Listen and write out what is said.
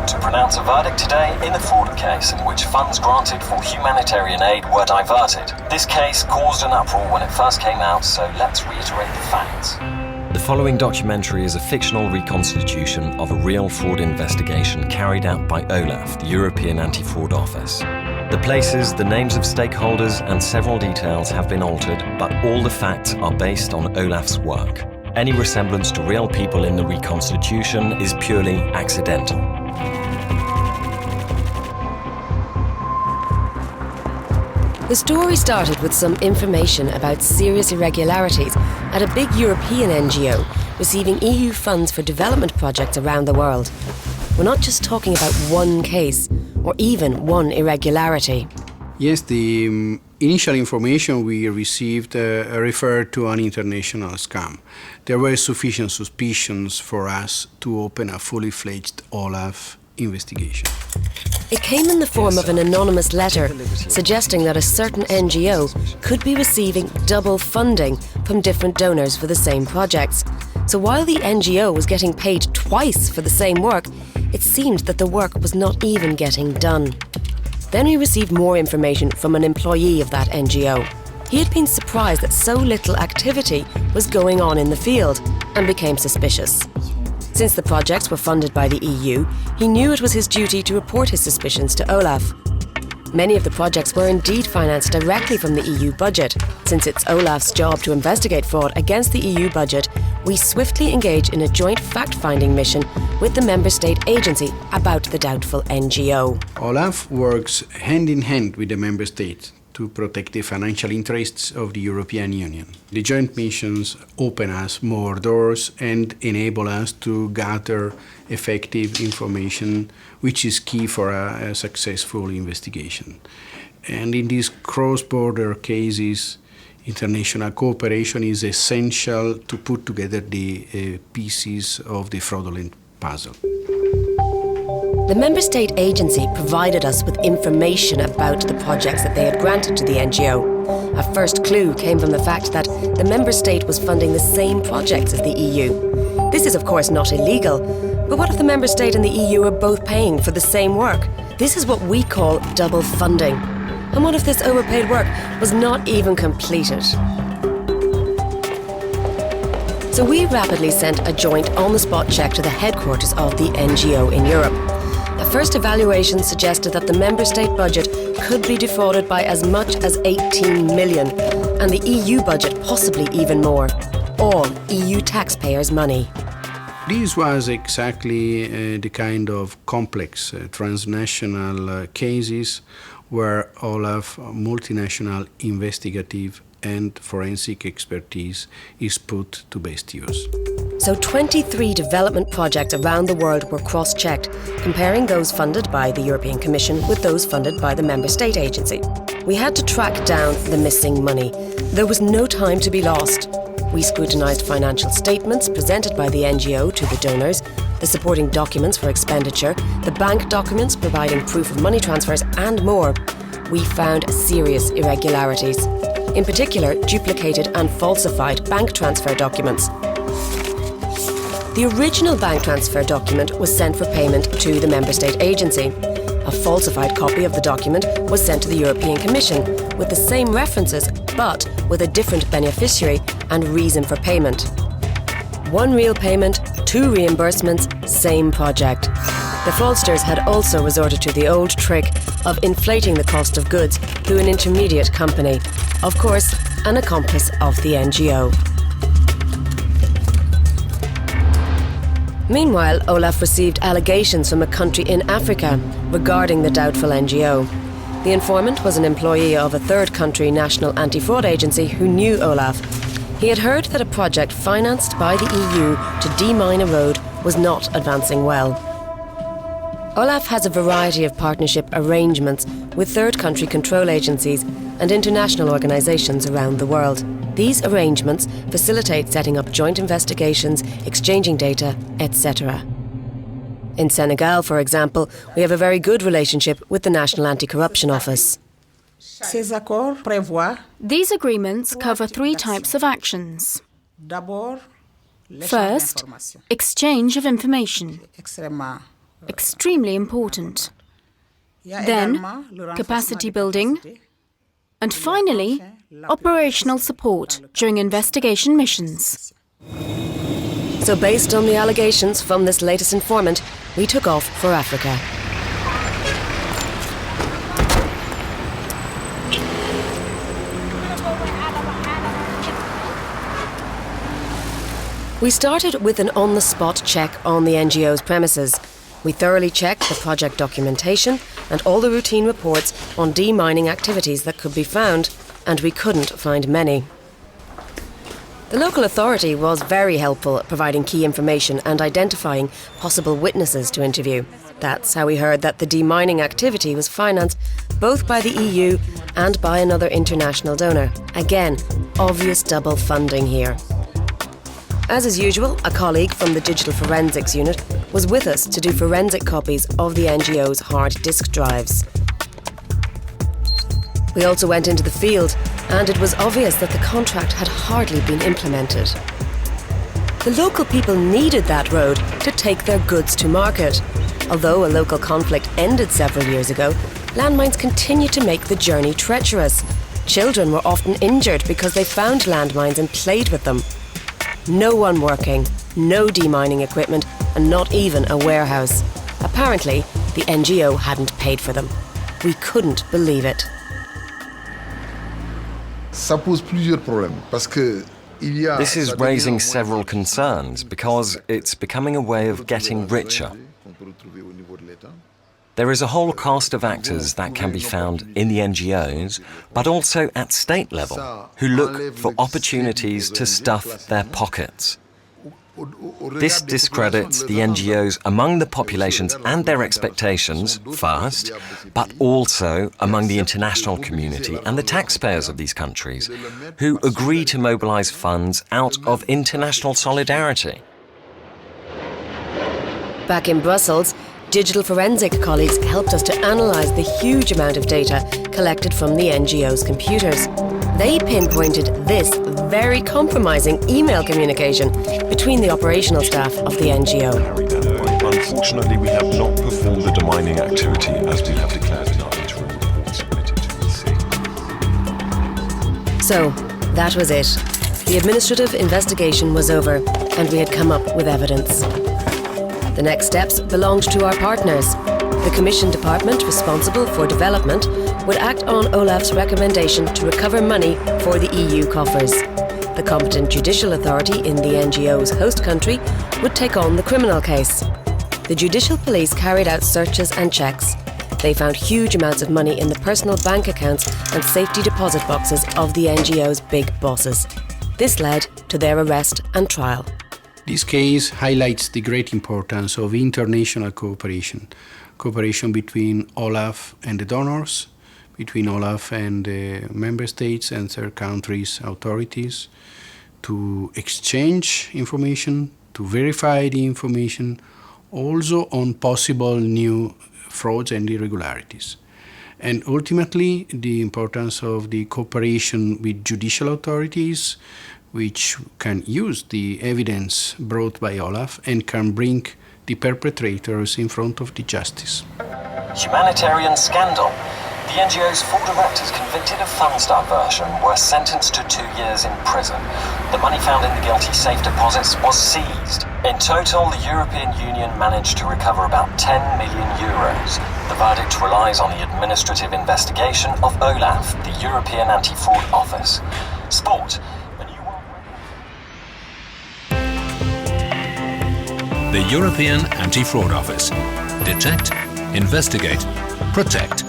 to pronounce a verdict today in a fraud case in which funds granted for humanitarian aid were diverted. This case caused an uproar when it first came out, so let's reiterate the facts. The following documentary is a fictional reconstitution of a real fraud investigation carried out by OLAF, the European Anti-Fraud Office. The places, the names of stakeholders and several details have been altered, but all the facts are based on OLAF's work. Any resemblance to real people in the reconstitution is purely accidental. The story started with some information about serious irregularities at a big European NGO receiving EU funds for development projects around the world. We're not just talking about one case or even one irregularity. Yes, the initial information we received referred to an international scam. There were sufficient suspicions for us to open a fully fledged OLAF investigation. It came in the form of an anonymous letter suggesting that a certain NGO could be receiving double funding from different donors for the same projects. So while the NGO was getting paid twice for the same work, it seemed that the work was not even getting done. Then we received more information from an employee of that NGO. He had been surprised that so little activity was going on in the field and became suspicious. Since the projects were funded by the EU, he knew it was his duty to report his suspicions to OLAF. Many of the projects were indeed financed directly from the EU budget. Since it's OLAF's job to investigate fraud against the EU budget, we swiftly engaged in a joint fact-finding mission with the member state agency about the doubtful NGO. OLAF works hand in hand with the member states to protect the financial interests of the European Union. The joint missions open us more doors and enable us to gather effective information, which is key for a successful investigation. And in these cross-border cases, international cooperation is essential to put together the pieces of the fraudulent puzzle. The member state agency provided us with information about the projects that they had granted to the NGO. A first clue came from the fact that the member state was funding the same projects as the EU. This is of course not illegal, but what if the member state and the EU are both paying for the same work? This is what we call double funding. And what if this overpaid work was not even completed? So we rapidly sent a joint on-the-spot check to the headquarters of the NGO in Europe. The first evaluation suggested that the member state budget could be defrauded by as much as 18 million, and the EU budget possibly even more. All EU taxpayers' money. This was exactly the kind of complex transnational cases where OLAF multinational investigative and forensic expertise is put to best use. So 23 development projects around the world were cross-checked, comparing those funded by the European Commission with those funded by the Member State Agency. We had to track down the missing money. There was no time to be lost. We scrutinised financial statements presented by the NGO to the donors, the supporting documents for expenditure, the bank documents providing proof of money transfers, and more. We found serious irregularities. In particular, duplicated and falsified bank transfer documents. The original bank transfer document was sent for payment to the Member State Agency. A falsified copy of the document was sent to the European Commission with the same references, but with a different beneficiary and reason for payment. One real payment, two reimbursements, same project. The fraudsters had also resorted to the old trick of inflating the cost of goods through an intermediate company. Of course, an accomplice of the NGO. Meanwhile, OLAF received allegations from a country in Africa regarding the doubtful NGO. The informant was an employee of a third country national anti-fraud agency who knew OLAF. He had heard that a project financed by the EU to demine a road was not advancing well. OLAF has a variety of partnership arrangements with third country control agencies and international organisations around the world. These arrangements facilitate setting up joint investigations, exchanging data, etc. In Senegal, for example, we have a very good relationship with the National Anti-Corruption Office. These agreements cover 3 types of actions. First, exchange of information. extremely important. Then, capacity building, and finally, operational support during investigation missions. So based on the allegations from this latest informant, we took off for Africa. We started with an on-the-spot check on the NGO's premises. We thoroughly checked the project documentation and all the routine reports on demining activities that could be found, and we couldn't find many. The local authority was very helpful at providing key information and identifying possible witnesses to interview. That's how we heard that the demining activity was financed both by the EU and by another international donor. Again, obvious double funding here. As is usual, a colleague from the Digital Forensics Unit was with us to do forensic copies of the NGO's hard disk drives. We also went into the field, and it was obvious that the contract had hardly been implemented. The local people needed that road to take their goods to market. Although a local conflict ended several years ago, landmines continued to make the journey treacherous. Children were often injured because they found landmines and played with them. No one working, no demining equipment, and not even a warehouse. Apparently, the NGO hadn't paid for them. We couldn't believe it. This is raising several concerns because it's becoming a way of getting richer. There is a whole cast of actors that can be found in the NGOs, but also at state level, who look for opportunities to stuff their pockets. This discredits the NGOs among the populations and their expectations, first, but also among the international community and the taxpayers of these countries, who agree to mobilize funds out of international solidarity. Back in Brussels, digital forensic colleagues helped us to analyse the huge amount of data collected from the NGO's computers. They pinpointed this very compromising email communication between the operational staff of the NGO. Unfortunately, we have not performed the demining activity as we have declared in our interim report submitted to the EC. So, that was it. The administrative investigation was over, and we had come up with evidence. The next steps belonged to our partners. The Commission department responsible for development would act on OLAF's recommendation to recover money for the EU coffers. The competent judicial authority in the NGO's host country would take on the criminal case. The judicial police carried out searches and checks. They found huge amounts of money in the personal bank accounts and safety deposit boxes of the NGO's big bosses. This led to their arrest and trial. This case highlights the great importance of international cooperation between OLAF and the donors, between OLAF and the member states and third countries' authorities, to exchange information, to verify the information, also on possible new frauds and irregularities. And ultimately, the importance of the cooperation with judicial authorities, which can use the evidence brought by OLAF and can bring the perpetrators in front of the justice. Humanitarian scandal. The NGO's 4 directors convicted of funds diversion were sentenced to 2 years in prison. The money found in the guilty safe deposits was seized. In total, the European Union managed to recover about 10 million euros. The verdict relies on the administrative investigation of OLAF, the European Anti-Fraud Office. Sport. The European Anti-Fraud Office. Detect, investigate, protect.